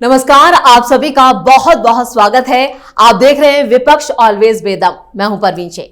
नमस्कार, आप सभी का बहुत बहुत स्वागत है। आप देख रहे हैं विपक्ष ऑलवेज बेदम। मैं हूं परवीन शेख।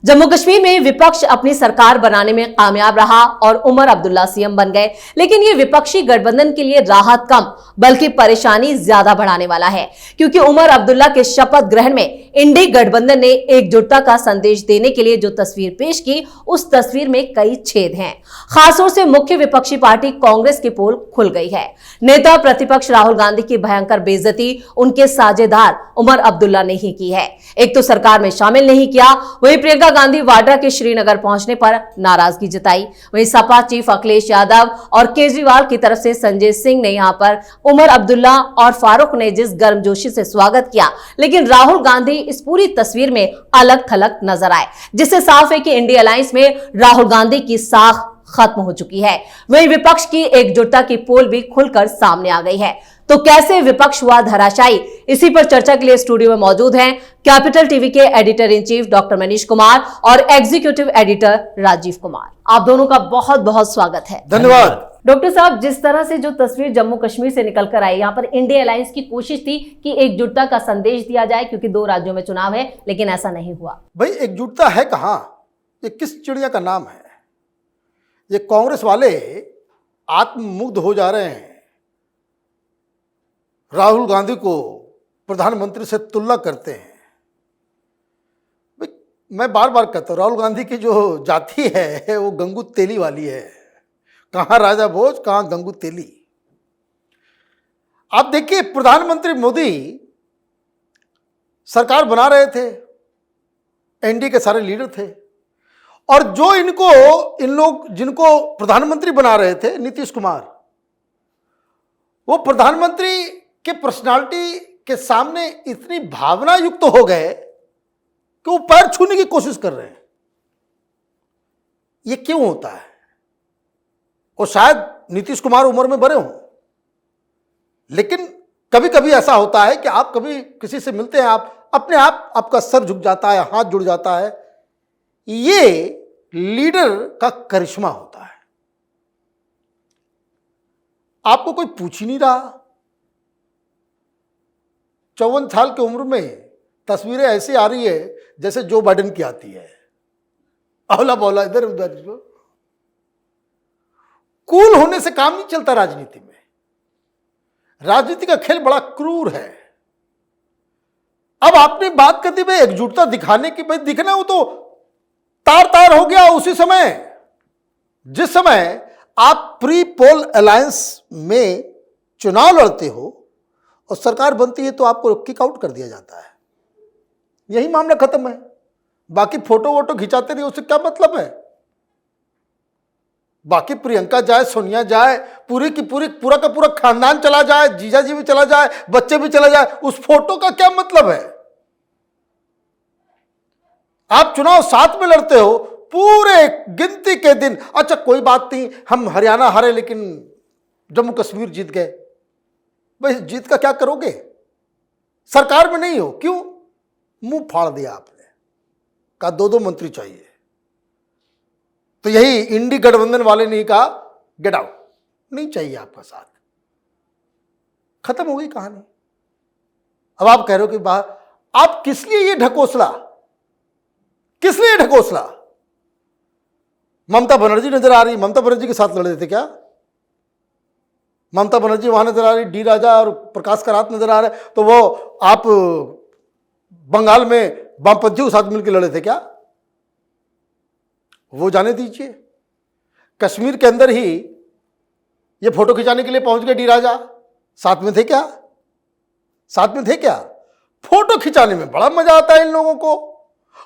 जम्मू कश्मीर में विपक्ष अपनी सरकार बनाने में कामयाब रहा और उमर अब्दुल्ला सीएम बन गए, लेकिन ये विपक्षी गठबंधन के लिए राहत कम बल्कि परेशानी ज्यादा बढ़ाने वाला है, क्योंकि उमर अब्दुल्ला के शपथ ग्रहण में इंडी गठबंधन ने एकजुटता का संदेश देने के लिए जो तस्वीर पेश की, उस तस्वीर में कई छेद हैं। खासतौर से मुख्य विपक्षी पार्टी कांग्रेस की पोल खुल गई है। नेता प्रतिपक्ष राहुल गांधी की भयंकर बेइज्जती उनके साझेदार उमर अब्दुल्ला ने ही की है। एक तो सरकार में शामिल नहीं किया, वहीं प्रियंका गांधी वाड्रा के श्रीनगर पहुंचने पर नाराजगी जताई। वहीं सपा चीफ अखिलेश यादव और केजरीवाल की तरफ से संजय सिंह ने यहां पर उमर अब्दुल्ला और फारूक ने जिस गर्मजोशी से स्वागत किया, लेकिन राहुल गांधी इस पूरी तस्वीर में अलग थलग नजर आए, जिससे साफ है कि इंडिया अलायंस में राहुल गांधी की साख खत्म हो चुकी है। वहीं विपक्ष की एकजुटता की पोल भी खुलकर सामने आ गई है। तो कैसे विपक्ष हुआ धराशायी, इसी पर चर्चा के लिए स्टूडियो में मौजूद हैं कैपिटल टीवी के editor in chief doctor Manish Kumar और एग्जीक्यूटिव एडिटर राजीव कुमार। आप दोनों का बहुत बहुत स्वागत है। धन्यवाद। डॉक्टर साहब, जिस तरह से जो तस्वीर जम्मू कश्मीर से निकल कर आई, यहाँ पर इंडिया अलायंस की कोशिश थी कि एकजुटता का संदेश दिया जाए, क्योंकि 2 राज्यों में चुनाव है, लेकिन ऐसा नहीं हुआ। भाई, एकजुटता है कहाँ? ये किस चिड़िया का नाम है? ये कांग्रेस वाले आत्ममुग्ध हो जा रहे हैं, राहुल गांधी को प्रधानमंत्री से तुलना करते हैं। मैं बार बार कहता हूँ, राहुल गांधी की जो जाति है वो गंगू तेली वाली है। कहाँ राजा भोज, कहाँ गंगू तेली। आप देखिए, प्रधानमंत्री मोदी सरकार बना रहे थे, एनडीए के सारे लीडर थे, और जो इन लोग जिनको प्रधानमंत्री बना रहे थे, नीतीश कुमार, वो प्रधानमंत्री के पर्सनालिटी के सामने इतनी भावना युक्त हो गए कि वो पैर छूने की कोशिश कर रहे हैं। ये क्यों होता है? वो शायद नीतीश कुमार उम्र में बड़े हों, लेकिन कभी कभी ऐसा होता है कि आप कभी किसी से मिलते हैं, आप अपने आप आपका सर झुक जाता है, हाथ जुड़ जाता है। ये लीडर का करिश्मा होता है। आपको कोई पूछ ही नहीं रहा। 54 साल की उम्र में तस्वीरें ऐसी आ रही है जैसे जो बाइडेन की आती है, अवला बौला इधर उधर। कूल होने से काम नहीं चलता राजनीति में। राजनीति का खेल बड़ा क्रूर है। अब आपने बात कर दी भाई एकजुटता दिखाने की, भाई दिखना हो तो तार तार हो गया उसी समय जिस समय आप प्री पोल अलायंस में चुनाव लड़ते हो और सरकार बनती है तो आपको किक आउट कर दिया जाता है। यही मामला खत्म है। बाकी फोटो वोटो खिंचाते नहीं, उससे क्या मतलब है? बाकी प्रियंका जाए, सोनिया जाए, पूरी की पूरी पूरा का पूरा खानदान चला जाए, जीजा जी भी चला जाए, बच्चे भी चला जाए, उस फोटो का क्या मतलब है? आप चुनाव साथ में लड़ते हो, पूरे गिनती के दिन, अच्छा कोई बात नहीं, हम हरियाणा हारे लेकिन जम्मू कश्मीर जीत गए। भाई, जीत का क्या करोगे? सरकार में नहीं हो, क्यों? मुंह फाड़ दिया आपने, कहा 2-2 मंत्री चाहिए। तो यही इंडी गठबंधन वाले ने कहा गेट आउट, नहीं चाहिए आपका साथ। खत्म हो गई कहानी। अब आप कह रहे हो कि बाहर, आप किस लिए ये ढकोसला, किस लिए ढकोसला? ममता बनर्जी नजर आ रही, ममता बनर्जी के साथ लड़ रहे थे क्या? ममता बनर्जी वहां नजर आ रही, डी राजा और प्रकाश करात नजर आ रहे, तो वो आप बंगाल में वामपंथियों के साथ मिलकर लड़े थे क्या? वो जाने दीजिए। कश्मीर के अंदर ही ये फोटो खिंचाने के लिए पहुंच गए डी राजा, साथ में थे क्या? साथ में थे क्या? फोटो खिंचाने में बड़ा मजा आता है इन लोगों को।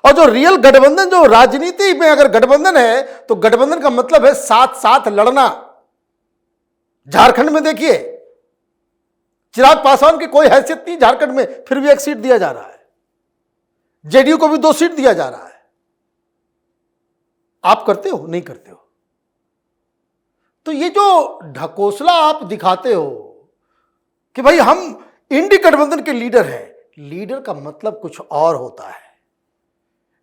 और जो रियल गठबंधन, जो राजनीति में अगर गठबंधन है तो गठबंधन का मतलब है साथ साथ लड़ना। झारखंड में देखिए, चिराग पासवान की कोई हैसियत नहीं झारखंड में, फिर भी 1 सीट दिया जा रहा है। जेडीयू को भी 2 सीट दिया जा रहा है। आप करते हो? नहीं करते हो। तो ये जो ढकोसला आप दिखाते हो कि भाई हम इंडी गठबंधन के लीडर हैं, लीडर का मतलब कुछ और होता है।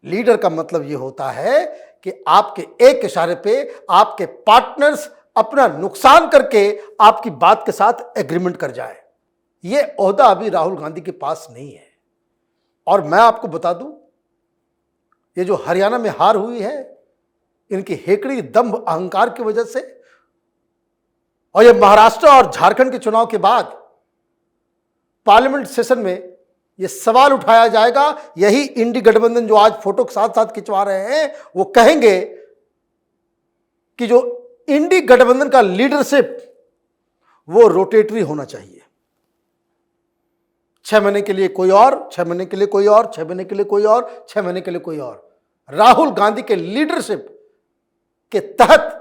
लीडर का मतलब यह होता है कि आपके एक इशारे पे आपके पार्टनर्स अपना नुकसान करके आपकी बात के साथ एग्रीमेंट कर जाए। ये ओहदा अभी राहुल गांधी के पास नहीं है। और मैं आपको बता दूं, ये जो हरियाणा में हार हुई है इनकी हेकड़ी दंभ अहंकार की वजह से, और ये महाराष्ट्र और झारखंड के चुनाव के बाद पार्लियामेंट सेशन में ये सवाल उठाया जाएगा। यही इंडी गठबंधन जो आज फोटो के साथ साथ खिंचवा रहे हैं वो कहेंगे कि जो इंडी गठबंधन का लीडरशिप वो रोटेटरी होना चाहिए। 6 महीने के लिए कोई और, 6 महीने के लिए कोई और, 6 महीने के लिए कोई और, 6 महीने के लिए कोई और। राहुल गांधी के लीडरशिप के तहत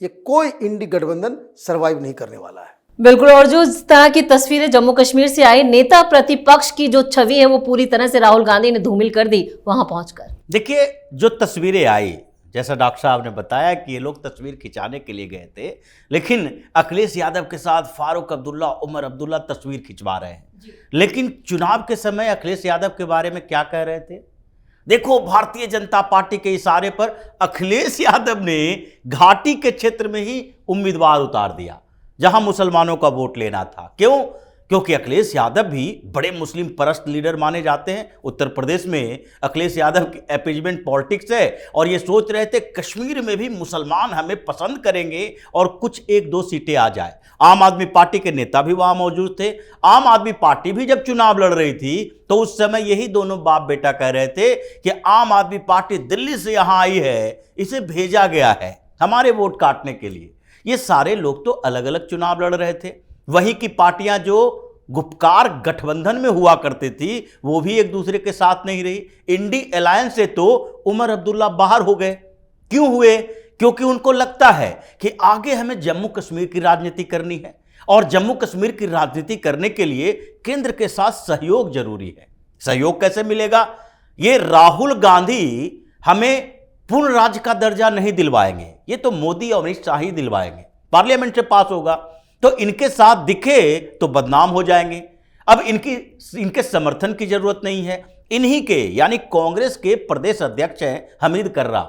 ये कोई इंडी गठबंधन सरवाइव नहीं करने वाला है। बिल्कुल। और जो इस तरह की तस्वीरें जम्मू कश्मीर से आई, नेता प्रतिपक्ष की जो छवि है वो पूरी तरह से राहुल गांधी ने धूमिल कर दी वहां पहुंचकर। देखिए, जो तस्वीरें आई, जैसा डॉक्टर साहब ने बताया कि ये लोग तस्वीर खिंचाने के लिए गए थे, लेकिन अखिलेश यादव के साथ फारूक अब्दुल्ला, उमर अब्दुल्ला तस्वीर खिंचवा रहे हैं। लेकिन चुनाव के समय अखिलेश यादव के बारे में क्या कह रहे थे? देखो, भारतीय जनता पार्टी के इशारे पर अखिलेश यादव ने घाटी के क्षेत्र में ही उम्मीदवार उतार दिया जहां मुसलमानों का वोट लेना था। क्यों? क्योंकि अखिलेश यादव भी बड़े मुस्लिम परस्त लीडर माने जाते हैं। उत्तर प्रदेश में अखिलेश यादव की अपीजमेंट पॉलिटिक्स है और ये सोच रहे थे कश्मीर में भी मुसलमान हमें पसंद करेंगे और कुछ 1-2 सीटें आ जाए। आम आदमी पार्टी के नेता भी वहां मौजूद थे। आम आदमी पार्टी भी जब चुनाव लड़ रही थी तो उस समय यही दोनों बाप बेटा कह रहे थे कि आम आदमी पार्टी दिल्ली से यहां आई है, इसे भेजा गया है हमारे वोट काटने के लिए। ये सारे लोग तो अलग अलग चुनाव लड़ रहे थे। वही की पार्टियां जो गुपकार गठबंधन में हुआ करती थी वो भी एक दूसरे के साथ नहीं रही। इंडी अलायंस से तो उमर अब्दुल्ला बाहर हो गए। क्यों हुए? क्योंकि उनको लगता है कि आगे हमें जम्मू कश्मीर की राजनीति करनी है और जम्मू कश्मीर की राजनीति करने के लिए केंद्र के साथ सहयोग जरूरी है। सहयोग कैसे मिलेगा? ये राहुल गांधी हमें पूर्ण राज्य का दर्जा नहीं दिलवाएंगे, ये तो मोदी और अमित शाह ही दिलवाएंगे। पार्लियामेंट से पास होगा तो इनके साथ दिखे तो बदनाम हो जाएंगे। अब इनके समर्थन की जरूरत नहीं है। इन्हीं के यानी कांग्रेस के प्रदेश अध्यक्ष हैं हमीद कर्रा।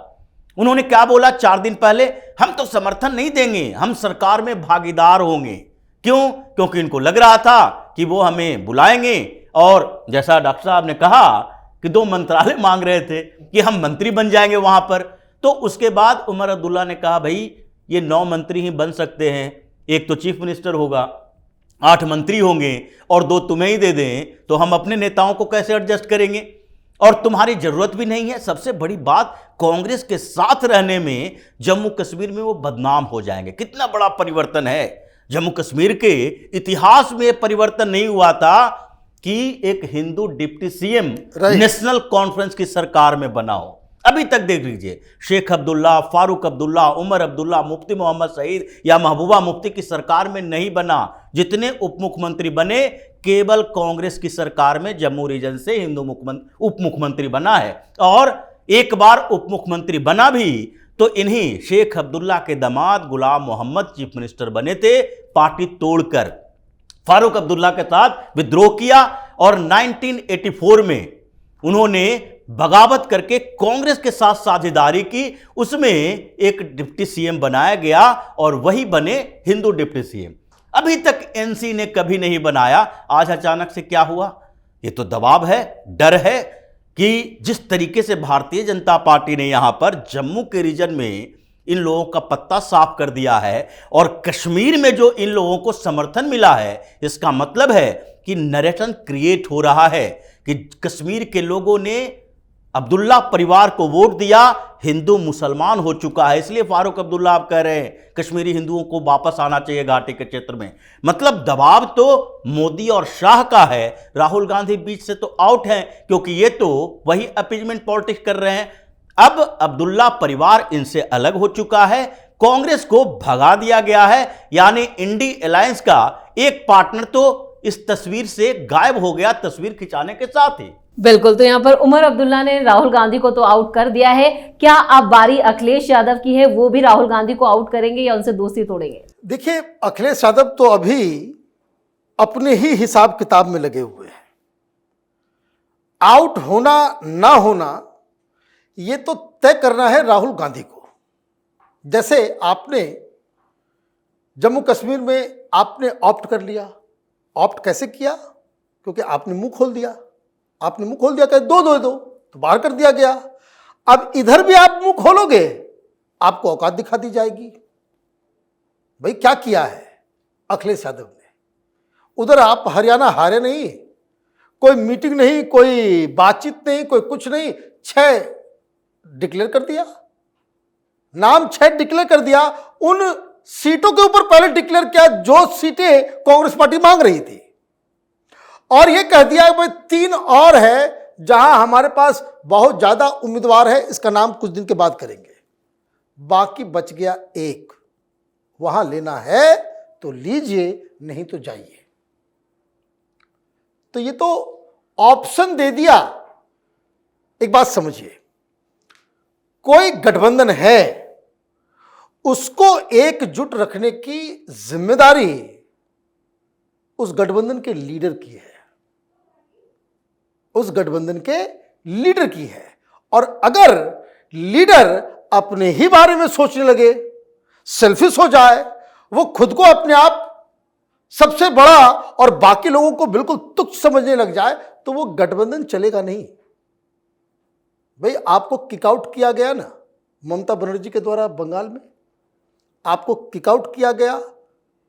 उन्होंने क्या बोला 4 दिन पहले? हम तो समर्थन नहीं देंगे, हम सरकार में भागीदार होंगे। क्यों? क्योंकि इनको लग रहा था कि वो हमें बुलाएंगे और जैसा डॉक्टर साहब ने कहा कि 2 मंत्रालय मांग रहे थे कि हम मंत्री बन जाएंगे वहां पर। तो उसके बाद उमर अब्दुल्ला ने कहा भाई ये 9 मंत्री ही बन सकते हैं, एक तो चीफ मिनिस्टर होगा, 8 मंत्री होंगे और 2 तुम्हें ही दे दें तो हम अपने नेताओं को कैसे एडजस्ट करेंगे? और तुम्हारी जरूरत भी नहीं है। सबसे बड़ी बात, कांग्रेस के साथ रहने में जम्मू कश्मीर में वो बदनाम हो जाएंगे। कितना बड़ा परिवर्तन है। जम्मू कश्मीर के इतिहास में परिवर्तन नहीं हुआ था कि एक Hindu deputy CM national conference की सरकार में बना हो। अभी तक देख लीजिए, शेख अब्दुल्ला, फारूक अब्दुल्ला, उमर अब्दुल्ला, मुफ्ती मोहम्मद सईद या महबूबा मुफ्ती की सरकार में नहीं बना। जितने उप मुख्यमंत्री बने केवल कांग्रेस की सरकार में जम्मू रीजन से हिंदू उप मुख्यमंत्री बना है। और एक बार उप मुख्यमंत्री बना भी तो इन्हीं शेख अब्दुल्ला के दामाद गुलाम मोहम्मद चीफ मिनिस्टर बने थे। पार्टी तोड़कर फारूक अब्दुल्ला के साथ विद्रोह किया और 1984 में उन्होंने बगावत करके कांग्रेस के साथ साझेदारी की। उसमें एक डिप्टी सीएम बनाया गया और वही बने हिंदू डिप्टी सीएम। अभी तक एनसी ने कभी नहीं बनाया। आज अचानक से क्या हुआ? ये तो दबाव है, डर है कि जिस तरीके से भारतीय जनता पार्टी ने यहां पर जम्मू के रीजन में इन लोगों का पत्ता साफ कर दिया है और कश्मीर में जो इन लोगों को समर्थन मिला है, इसका मतलब है कि नरेशन क्रिएट हो रहा है कि कश्मीर के लोगों ने अब्दुल्ला परिवार को वोट दिया, हिंदू मुसलमान हो चुका है। इसलिए फारूक अब्दुल्ला आप कह रहे हैं कश्मीरी हिंदुओं को वापस आना चाहिए घाटी के क्षेत्र में। मतलब दबाव तो मोदी और शाह का है, राहुल गांधी बीच से तो आउट है क्योंकि ये तो वही अपीजमेंट पॉलिटिक्स कर रहे हैं। अब अब्दुल्ला परिवार इनसे अलग हो चुका है, कांग्रेस को भगा दिया गया है, यानी इंडी अलायंस का एक पार्टनर तो इस तस्वीर से गायब हो गया तस्वीर खिंचाने के साथ ही। बिल्कुल। तो यहाँ पर उमर अब्दुल्ला ने राहुल गांधी को तो आउट कर दिया है। क्या अब बारी अखिलेश यादव की है? वो भी राहुल गांधी को आउट करेंगे या उनसे दोस्ती तोड़ेंगे? देखिए, अखिलेश यादव तो अभी अपने ही हिसाब किताब में लगे हुए हैं। आउट होना ना होना ये तो तय करना है राहुल गांधी को। जैसे आपने जम्मू कश्मीर में आपने ऑप्ट कर लिया, ऑप्ट कैसे किया? क्योंकि आपने मुंह खोल दिया, आपने मुंह खोल दिया कि दो दो दो, तो बाहर कर दिया गया। अब इधर भी आप मुंह खोलोगे, आपको औकात दिखा दी जाएगी। भाई क्या किया है अखिलेश यादव ने? उधर आप हरियाणा हारे नहीं, कोई मीटिंग नहीं, कोई बातचीत नहीं, कोई कुछ नहीं, 6 डिक्लेयर कर दिया, नाम 6 डिक्लेयर कर दिया। उन सीटों के ऊपर पहले डिक्लेयर किया जो सीटें कांग्रेस पार्टी मांग रही थी, और यह कह दिया भाई 3 और है जहां हमारे पास बहुत ज्यादा उम्मीदवार है, इसका नाम कुछ दिन के बाद करेंगे। बाकी बच गया 1, वहां लेना है तो लीजिए, नहीं तो जाइए। तो ये तो ऑप्शन दे दिया। एक बात समझिए, कोई गठबंधन है, उसको एकजुट रखने की जिम्मेदारी उस गठबंधन के लीडर की है, उस गठबंधन के लीडर की है। और अगर लीडर अपने ही बारे में सोचने लगे, सेल्फिश हो जाए, वो खुद को अपने आप सबसे बड़ा और बाकी लोगों को बिल्कुल तुच्छ समझने लग जाए, तो वो गठबंधन चलेगा नहीं। भाई आपको किकआउट किया गया ना ममता बनर्जी के द्वारा बंगाल में, आपको किकआउट किया गया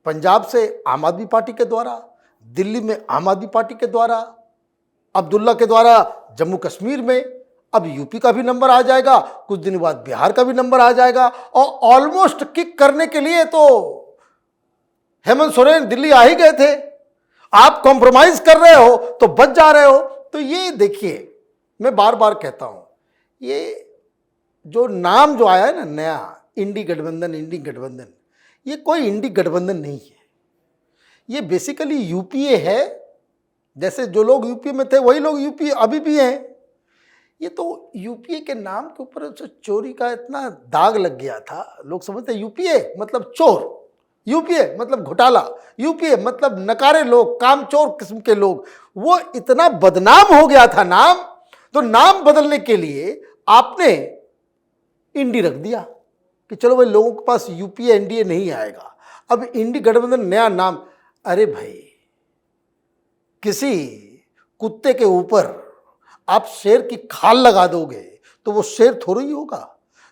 पंजाब से आम आदमी पार्टी के द्वारा, दिल्ली में आम आदमी पार्टी के द्वारा, अब्दुल्ला के द्वारा जम्मू कश्मीर में, अब यूपी का भी नंबर आ जाएगा, कुछ दिन बाद बिहार का भी नंबर आ जाएगा। और ऑलमोस्ट किक करने के लिए तो हेमंत सोरेन दिल्ली आ ही गए थे। आप कॉम्प्रोमाइज कर रहे हो तो बच जा रहे हो। तो ये देखिए, मैं बार बार कहता हूं, ये जो नाम जो आया है ना नया, इंडी गठबंधन, इंडी गठबंधन, ये कोई इंडी गठबंधन नहीं है। ये बेसिकली यूपीए है। जैसे जो लोग यूपीए में थे वही लोग यूपीए अभी भी हैं। ये तो यूपीए के नाम के ऊपर चोरी का इतना दाग लग गया था, लोग समझते यूपीए मतलब चोर, यूपीए मतलब घोटाला, यूपीए मतलब नकारे लोग, कामचोर किस्म के लोग। वो इतना बदनाम हो गया था नाम, तो नाम बदलने के लिए आपने इंडी रख दिया कि चलो भाई लोगों के पास यूपीए एनडीए नहीं आएगा, अब इंडी गठबंधन नया नाम। अरे भाई, किसी कुत्ते के ऊपर आप शेर की खाल लगा दोगे तो वो शेर थोड़ी ही होगा।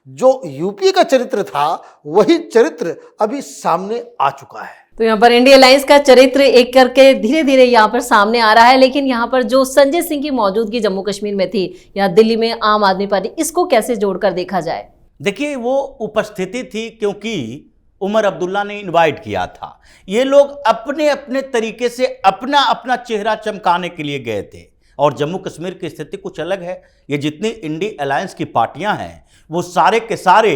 जो यूपीए का चरित्र था वही चरित्र अभी सामने आ चुका है। तो यहाँ पर इंडिया अलायंस का चरित्र एक करके धीरे धीरे यहाँ पर सामने आ रहा है। लेकिन यहाँ पर जो संजय सिंह की मौजूदगी जम्मू कश्मीर में थी या दिल्ली में आम आदमी पार्टी, इसको कैसे जोड़कर देखा जाए? देखिए, वो उपस्थिति थी क्योंकि उमर अब्दुल्ला ने इनवाइट किया था। ये लोग अपने अपने तरीके से अपना अपना चेहरा चमकाने के लिए गए थे। और जम्मू कश्मीर की स्थिति कुछ अलग है। ये जितनी इंडी अलायंस की पार्टियां हैं वो सारे के सारे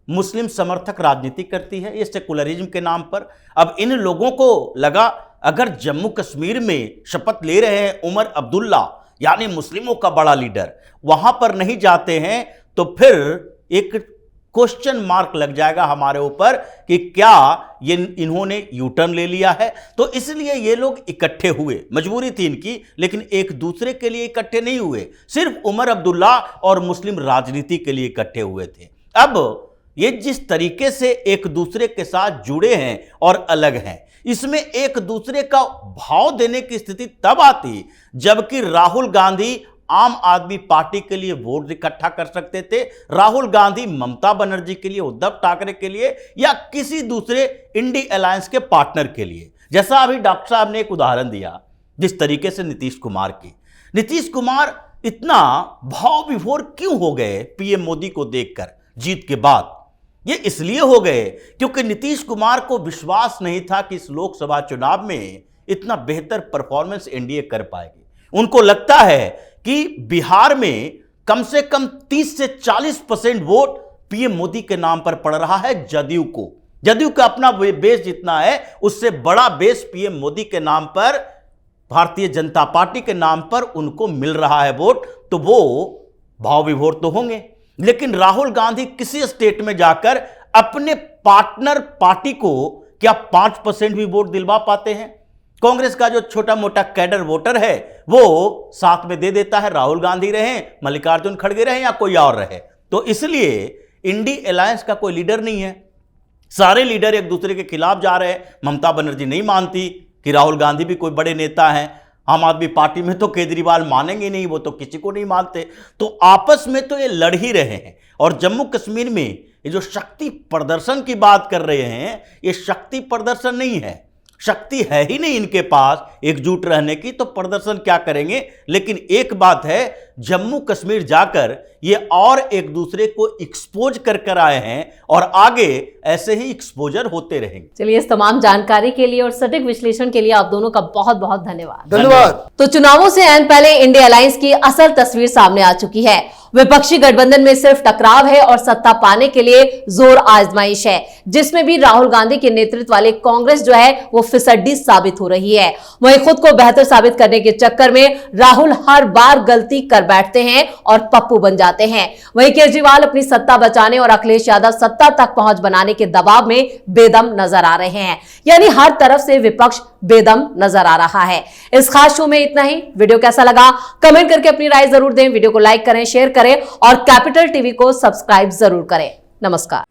मुस्लिम समर्थक राजनीति करती है, ये सेकुलरिज्म के नाम पर। अब इन लोगों को लगा अगर जम्मू कश्मीर में शपथ ले रहे हैं उमर अब्दुल्ला यानी मुस्लिमों का बड़ा लीडर, वहां पर नहीं जाते हैं तो फिर एक क्वेश्चन मार्क लग जाएगा हमारे ऊपर कि क्या ये इन्होंने यू टर्न ले लिया है। तो इसलिए ये लोग इकट्ठे हुए, मजबूरी थी इनकी, लेकिन एक दूसरे के लिए इकट्ठे नहीं हुए, सिर्फ उमर अब्दुल्ला और मुस्लिम राजनीति के लिए इकट्ठे हुए थे। अब ये जिस तरीके से एक दूसरे के साथ जुड़े हैं और अलग हैं, इसमें एक दूसरे का भाव देने की स्थिति तब आती जबकि राहुल गांधी आम आदमी पार्टी के लिए वोट इकट्ठा कर सकते थे, राहुल गांधी ममता बनर्जी के लिए, उद्धव ठाकरे के लिए या किसी दूसरे इंडी अलायंस के पार्टनर के लिए। जैसा अभी डॉक्टर साहब ने एक उदाहरण दिया जिस तरीके से नीतीश कुमार की, नीतीश कुमार इतना भाव विभोर क्यों हो गए पीएम मोदी को देखकर जीत के बाद? ये इसलिए हो गए क्योंकि नीतीश कुमार को विश्वास नहीं था कि इस लोकसभा चुनाव में इतना बेहतर परफॉर्मेंस एनडीए कर पाएगी। उनको लगता है कि बिहार में कम से कम 30 से 40% वोट पीएम मोदी के नाम पर पड़ रहा है जदयू को। जदयू का अपना बेस जितना है उससे बड़ा बेस पीएम मोदी के नाम पर, भारतीय जनता पार्टी के नाम पर उनको मिल रहा है वोट, तो वो भाव विभोर तो होंगे। लेकिन राहुल गांधी किसी स्टेट में जाकर अपने पार्टनर पार्टी को क्या 5% भी वोट दिलवा पाते हैं? कांग्रेस का जो छोटा मोटा कैडर वोटर है वो साथ में दे देता है, राहुल गांधी रहे, मल्लिकार्जुन खड़गे रहे या कोई और रहे। तो इसलिए इंडी अलायंस का कोई लीडर नहीं है, सारे लीडर एक दूसरे के खिलाफ जा रहे हैं। ममता बनर्जी नहीं मानती कि राहुल गांधी भी कोई बड़े नेता हैं, आम आदमी पार्टी में तो केजरीवाल मानेंगे नहीं, वो तो किसी को नहीं मानते। तो आपस में तो ये लड़ ही रहे हैं। और जम्मू कश्मीर में ये जो शक्ति प्रदर्शन की बात कर रहे हैं, ये शक्ति प्रदर्शन नहीं है, शक्ति है ही नहीं इनके पास एकजुट रहने की, तो प्रदर्शन क्या करेंगे। लेकिन एक बात है, जम्मू कश्मीर जाकर ये और एक दूसरे को एक्सपोज कर आए हैं और आगे ऐसे ही एक्सपोजर होते रहेंगे। चलिए, इस तमाम जानकारी के लिए और सटीक विश्लेषण के लिए आप दोनों का बहुत बहुत धन्यवाद। धन्यवाद। तो चुनावों से ऐन पहले इंडिया अलायंस की असल तस्वीर सामने आ चुकी है। विपक्षी गठबंधन में सिर्फ टकराव है और सत्ता पाने के लिए जोर आजमाइश है, जिसमें भी राहुल गांधी के नेतृत्व वाले कांग्रेस जो है वो फिसड्डी साबित हो रही है। वहीं खुद को बेहतर साबित करने के चक्कर में राहुल हर बार गलती कर बैठते हैं और पप्पू बन जाते हैं। वहीं केजरीवाल अपनी सत्ता बचाने और अखिलेश यादव सत्ता तक पहुंच बनाने के दबाव में बेदम नजर आ रहे हैं। यानी हर तरफ से विपक्ष बेदम नजर आ रहा है। इस खास शो में इतना ही। वीडियो कैसा लगा कमेंट करके अपनी राय जरूर दें। वीडियो को लाइक करें, शेयर करें और कैपिटल टीवी को सब्सक्राइब जरूर करें। नमस्कार।